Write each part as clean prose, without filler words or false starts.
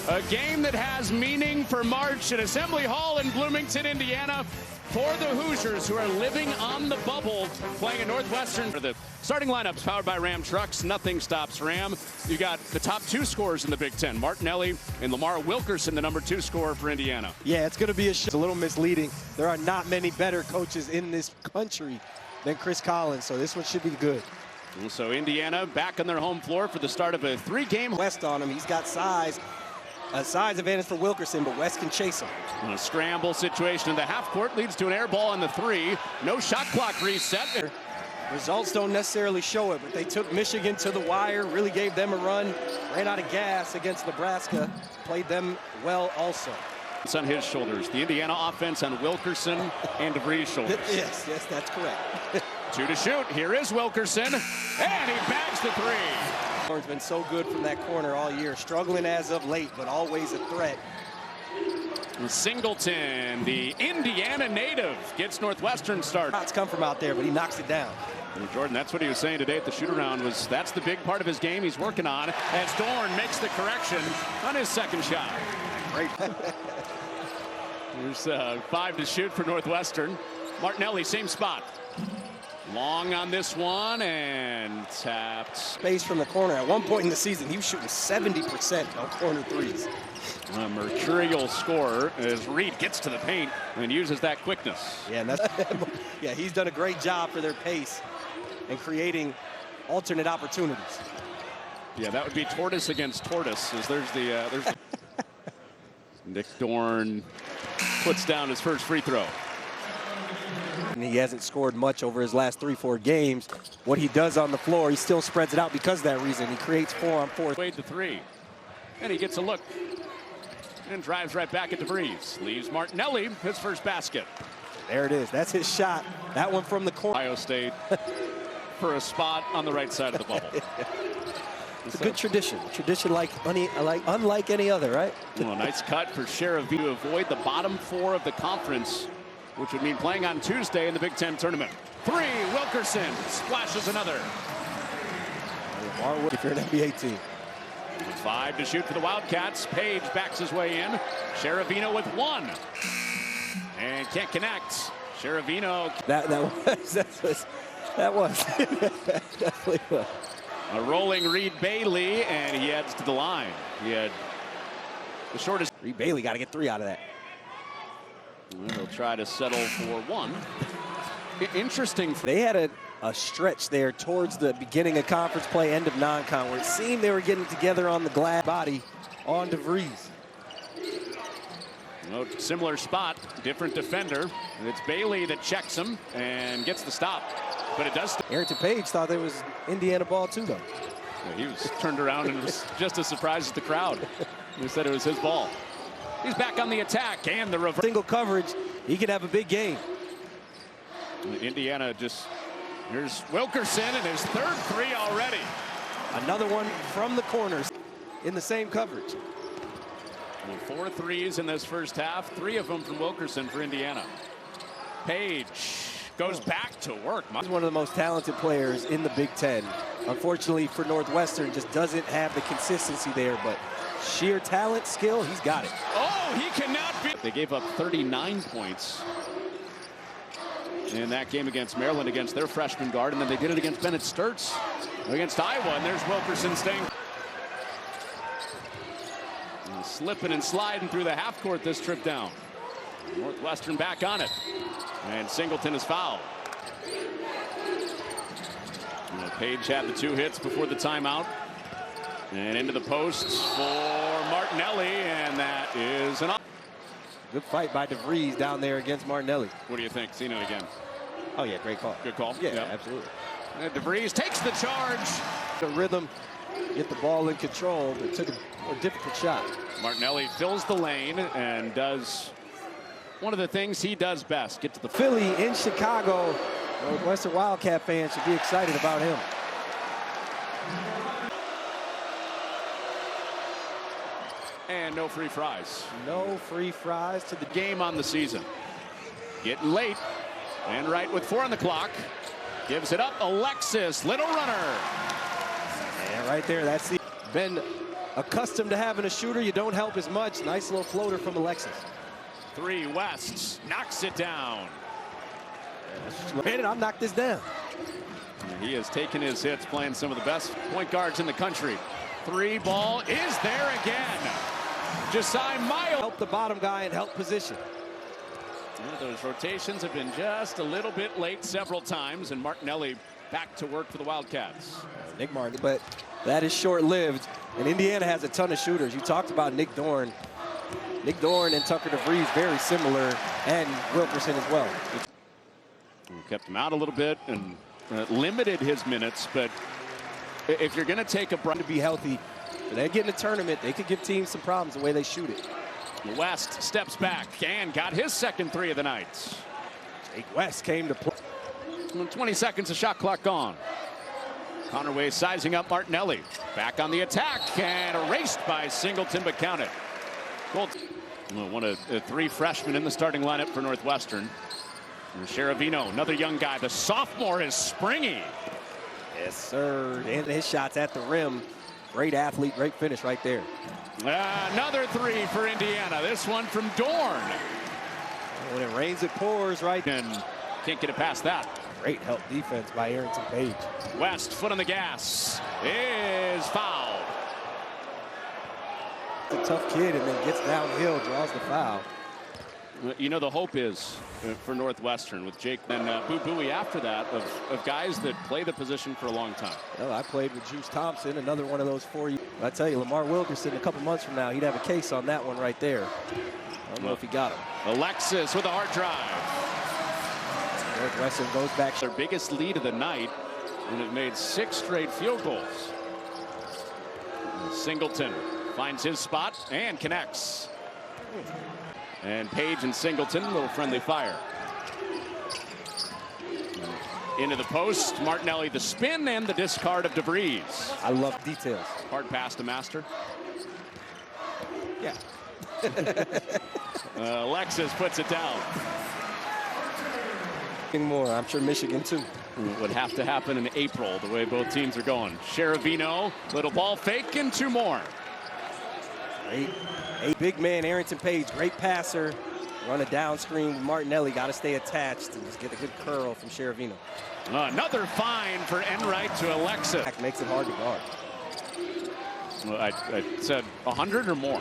A game that has meaning for March at Assembly Hall in Bloomington, Indiana, for the Hoosiers, who are living on the bubble, playing at Northwestern. The starting lineups powered by Ram trucks. Nothing stops Ram. You got the top two scorers in the Big Ten, Martinelli and Lamar Wilkerson, the number 2 scorer for Indiana. Yeah, it's going to be a little misleading. There are not many better coaches in this country than Chris Collins, so this one should be good. And so Indiana back on their home floor for the start of a 3-game West on him. He's got size. A size advantage for Wilkerson, but West can chase him. A scramble situation in the half court leads to an air ball on the 3. No shot clock reset. Results don't necessarily show it, but they took Michigan to the wire, really gave them a run, ran out of gas against Nebraska, played them well also. It's on his shoulders. The Indiana offense on Wilkerson and DeVries' shoulders. Yes, that's correct. 2 to shoot. Here is Wilkerson, and he bags the 3. Has been so good from that corner all year, struggling as of late, but always a threat. Singleton, the Indiana native, gets Northwestern start. Shots come from out there, but he knocks it down. And Jordan, that's what he was saying today at the shoot-around, was that's the big part of his game he's working on, as Dorn makes the correction on his second shot. Great. There's 5 to shoot for Northwestern. Martinelli, same spot. Long on this one, and tapped. Space from the corner. At one point in the season, he was shooting 70% on corner threes. A mercurial scorer as Reed gets to the paint and uses that quickness. Yeah, and yeah, he's done a great job for their pace and creating alternate opportunities. Yeah, that would be tortoise against tortoise. As there's Nick Dorn puts down his first free throw. And he hasn't scored much over his last 3-4 games. What he does on the floor, he still spreads it out because of that reason. He creates 4-on-4. Wade to 3, and he gets a look and drives right back at DeVries. Leaves Martinelli his first basket. There it is. That's his shot. That one from the corner. Ohio State for a spot on the right side of the bubble. It's a good tradition. Tradition unlike any other, right? Well, nice cut for Sheriff to avoid the bottom 4 of the conference, which would mean playing on Tuesday in the Big Ten tournament. 3, Wilkerson splashes another. If you're an NBA team. 5 to shoot for the Wildcats. Page backs his way in. Sheravino with 1. And can't connect. Sheravino. That was. Definitely was. A rolling Reed Bailey, and he heads to the line. He had the shortest. Reed Bailey got to get 3 out of that. He'll try to settle for 1. Interesting. They had a stretch there towards the beginning of conference play, end of non-con, where it seemed they were getting together on the glass body on DeVries. No, similar spot, different defender. And it's Bailey that checks him and gets the stop. But it does. Arrington Page thought it was Indiana ball too, though. Yeah, he was turned around and was just as surprised as the crowd. He said it was his ball. He's back on the attack and the reverse. Single coverage, he could have a big game. Indiana just, here's Wilkerson and his 3rd 3 already. Another one from the corners in the same coverage. 4 threes in this first half, 3 of them from Wilkerson for Indiana. Page goes back to work. He's one of the most talented players in the Big Ten. Unfortunately for Northwestern, just doesn't have the consistency there, but sheer talent, skill, he's got it. Oh, he cannot be. They gave up 39 points in that game against Maryland against their freshman guard, and then they did it against Bennett Sturts against Iowa, and there's Wilkerson staying. And slipping and sliding through the half court this trip down. Northwestern back on it, and Singleton is fouled. Page had the 2 hits before the timeout. And into the post for Martinelli, and that is an. Good fight by DeVries down there against Martinelli. What do you think? Seeing it again. Oh, yeah, great call. Good call? Yeah, absolutely. And DeVries takes the charge. The rhythm, get the ball in control, but took a difficult shot. Martinelli fills the lane and does one of the things he does best, get to the. Philly in Chicago. Northwestern Wildcat fans should be excited about him. And no free fries. No free fries to the game on the season. Getting late. And right with 4 on the clock. Gives it up. Alexis, little runner. And right there, that's been accustomed to having a shooter, you don't help as much. Nice little floater from Alexis. 3, West knocks it down. Man, I'll knock this down. He has taken his hits playing some of the best point guards in the country. 3 ball is there again. Josiah Miles. Help the bottom guy in help position. Those rotations have been just a little bit late several times, and Martinelli back to work for the Wildcats. Nick Martin, but that is short-lived. And Indiana has a ton of shooters. You talked about Nick Dorn. Nick Dorn and Tucker DeVries very similar, and Wilkerson as well. Kept him out a little bit and limited his minutes, but if you're going to take a break to be healthy, when they get in a tournament, they could give teams some problems the way they shoot it. West steps back and got his second 3 of the night. Jake West came to play. 20 seconds, the shot clock gone. Connerway sizing up Martinelli. Back on the attack and erased by Singleton, but counted. One of 3 freshmen in the starting lineup for Northwestern. Sheravino, another young guy. The sophomore is springy. Yes, sir. And his shots at the rim. Great athlete, great finish right there. Another 3 for Indiana. This one from Dorn. When it rains, it pours, right? And can't get it past that. Great help defense by Arrington Page. West, foot on the gas, is fouled. A tough kid and then gets downhill, draws the foul. You know, the hope is for Northwestern with Jake and Boo Buie after that of guys that play the position for a long time. Well, I played with Juice Thompson, another one of those 4 years. I tell you, Lamar Wilkerson, a couple months from now, he'd have a case on that one right there. I don't know if he got him. Alexis with a hard drive. Northwestern goes back. Their biggest lead of the night, and have made 6 straight field goals. Singleton finds his spot and connects. And Page and Singleton, a little friendly fire. Into the post, Martinelli the spin and the discard of DeVries. I love details. Hard pass to Master. Yeah. Alexis puts it down. More, I'm sure Michigan too. Would have to happen in April, the way both teams are going. Sheravino, little ball fake, and 2 more. A big man, Arrington Page, great passer. Run a down screen with Martinelli, got to stay attached and just get a good curl from Sheravino. Another fine for Enright to Alexis. Makes it hard to guard. Well, I said 100 or more.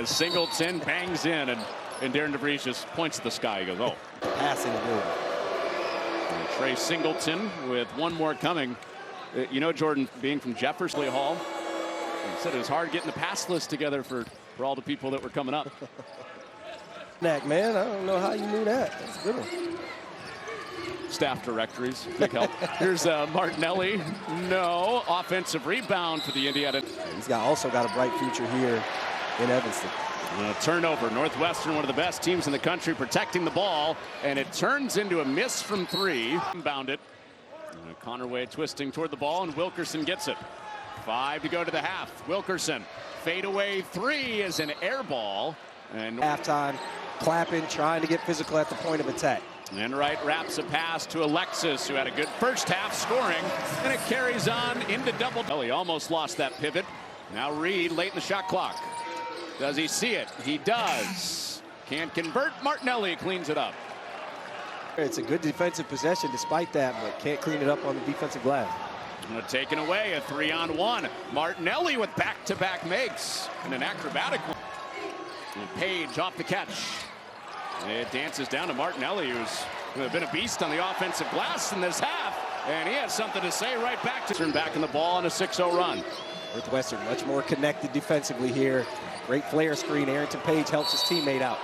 Singleton bangs in, and Darren DeVries just points at the sky. He goes, oh. Passing ability. Trey Singleton with 1 more coming. You know, Jordan, being from Jefferson Hall, he said it was hard getting the pass list together for all the people that were coming up. Man, I don't know how you knew that. That's a good one. Staff directories, big help. Here's Martinelli. No. Offensive rebound for the Indiana. He's also got a bright future here in Evanston. Turnover. Northwestern, one of the best teams in the country, protecting the ball, and it turns into a miss from 3. Bound it. Connerway twisting toward the ball, and Wilkerson gets it. 5 to go to the half. Wilkerson, fadeaway 3 is an air ball. And halftime, clapping, trying to get physical at the point of attack. Enright wraps a pass to Alexis, who had a good first half scoring, and it carries on into double. Well, he almost lost that pivot. Now Reed late in the shot clock. Does he see it? He does. Can't convert. Martinelli cleans it up. It's a good defensive possession despite that, but can't clean it up on the defensive glass. Taken away, a 3-on-1. Martinelli with back-to-back makes and an acrobatic one. And Page off the catch. It dances down to Martinelli, who's been a beast on the offensive glass in this half. And he has something to say right back to turn back in the ball on a 6-0 run. Northwestern much more connected defensively here. Great flare screen. Arrington Page helps his teammate out.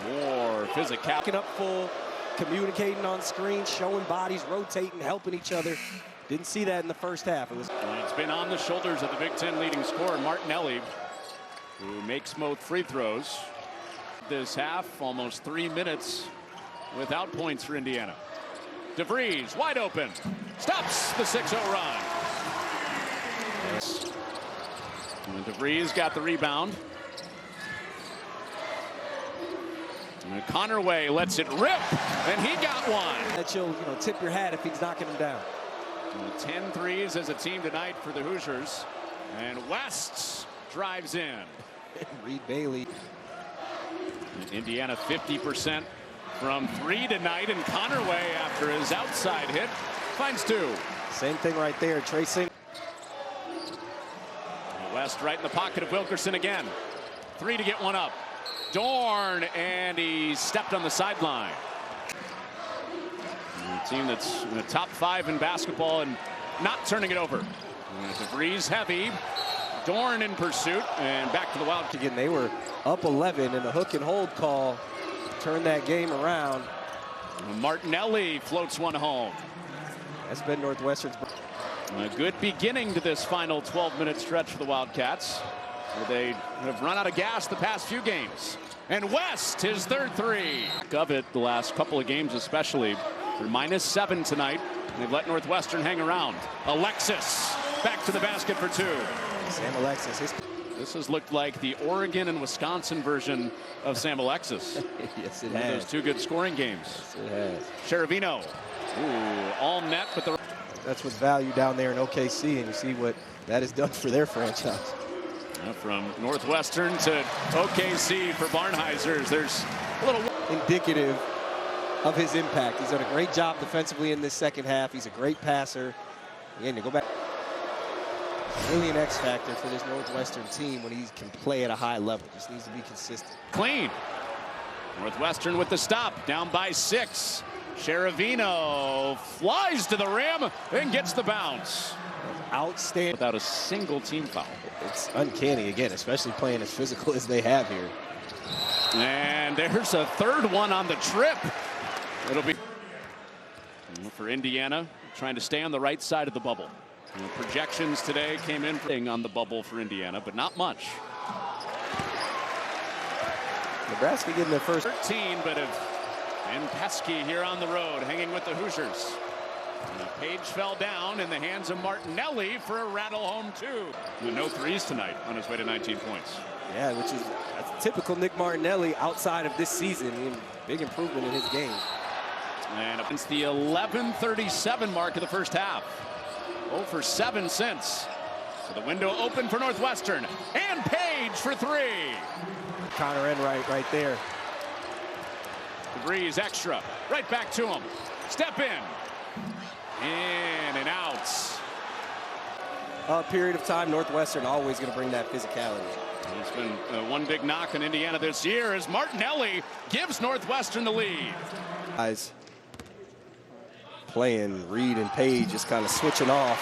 More physical. Up full, communicating on screen, showing bodies, rotating, helping each other. Didn't see that in the first half. It's been on the shoulders of the Big Ten leading scorer, Martinelli, who makes both free throws. This half, almost 3 minutes without points for Indiana. DeVries, wide open, stops the 6-0 run. And DeVries got the rebound. And Connerway lets it rip, and he got one. That you'll tip your hat if he's knocking him down. 10 threes as a team tonight for the Hoosiers. And West drives in. Reed Bailey. Indiana 50% from 3 tonight, and Connerway, after his outside hit, finds 2. Same thing right there, tracing. West right in the pocket of Wilkerson again. 3 to get one up. Dorn, and he stepped on the sideline. A team that's in the top 5 in basketball and not turning it over. DeVries heavy. Dorn in pursuit, and back to the Wildcats. Again, they were up 11, and the hook and hold call turned that game around. Martinelli floats one home. That's been Northwestern's. A good beginning to this final 12-minute stretch for the Wildcats, where they have run out of gas the past few games. And West, his third 3. Of it the last couple of games especially. They're -7 tonight. They've let Northwestern hang around. Alexis back to the basket for 2. Sam Alexis. This has looked like the Oregon and Wisconsin version of Sam Alexis. Yes, it One has. of those 2 good scoring games. Yes, it has. Cheravino. Ooh, all net, but the... That's what's value down there in OKC, and you see what that has done for their franchise. From Northwestern to OKC for Barnheisers, there's a little... Indicative of his impact. He's done a great job defensively in this second half. He's a great passer. Again, to go back. Really an X factor for this Northwestern team when he can play at a high level. Just needs to be consistent. Clean. Northwestern with the stop, down by 6. Cheravino flies to the rim and gets the bounce. Outstanding. Without a single team foul. It's uncanny, again, especially playing as physical as they have here. And there's a third one on the trip. It'll be for Indiana, trying to stay on the right side of the bubble. And projections today came in on the bubble for Indiana, but not much. Nebraska getting their first 13, but and pesky here on the road, hanging with the Hoosiers. And Page fell down in the hands of Martinelli for a rattle home 2. With no 3s tonight, on his way to 19 points. Yeah, which is a typical Nick Martinelli outside of this season. Big improvement in his game. And against the 11:37 mark of the first half. 0 for 7 since. So the window open for Northwestern. And Page for 3. Connor Enright right there. DeVries extra. Right back to him. Step in. In and out. Period of time, Northwestern always going to bring that physicality. It's been one big knock on Indiana this year as Martinelli gives Northwestern the lead. Guys playing Reed and Page, just kind of switching off.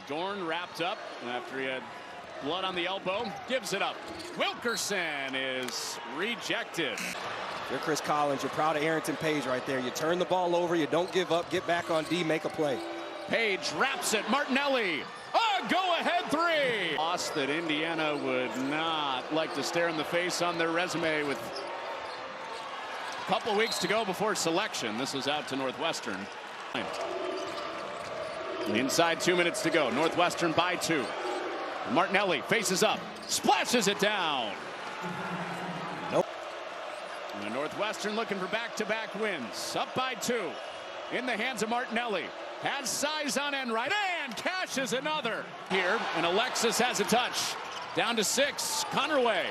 Dorn wrapped up after he had blood on the elbow, gives it up. Wilkerson is rejected. You're Chris Collins. You're proud of Arrington Page right there. You turn the ball over. You don't give up. Get back on D. Make a play. Page wraps it. Martinelli. A go-ahead 3. Loss that Indiana would not like to stare in the face on their resume with a couple weeks to go before selection. This is out to Northwestern. Inside 2 minutes to go. Northwestern by 2. Martinelli faces up. Splashes it down. Nope. And Northwestern looking for back-to-back wins. Up by 2. In the hands of Martinelli. Has size on Enright and cashes another. Here, and Alexis has a touch. Down to 6. Connerway.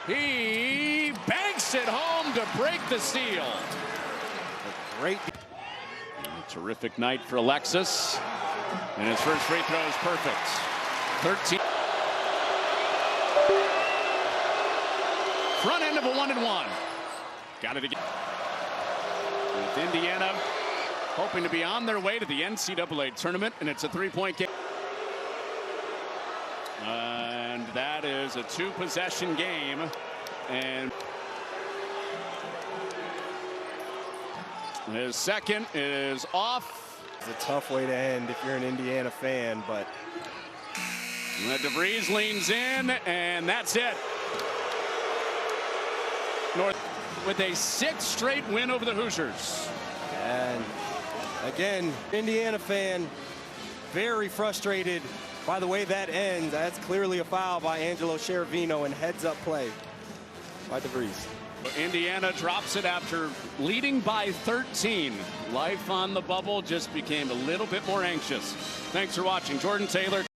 He banks it home to break the seal. A great. Terrific night for Alexis. And his first free throw is perfect. 13. Front end of a 1-and-1. Got it again. With Indiana hoping to be on their way to the NCAA tournament, and it's a 3-point game. And that is a 2-possession game. And his second is off. It's a tough way to end if you're an Indiana fan, but DeVries leans in, and that's it. North with a 6th straight win over the Hoosiers. And again, Indiana fan, very frustrated by the way that ends. That's clearly a foul by Angelo Cheravino and heads-up play by DeVries. Indiana drops it after leading by 13. Life on the bubble just became a little bit more anxious. Thanks for watching. Jordan Taylor.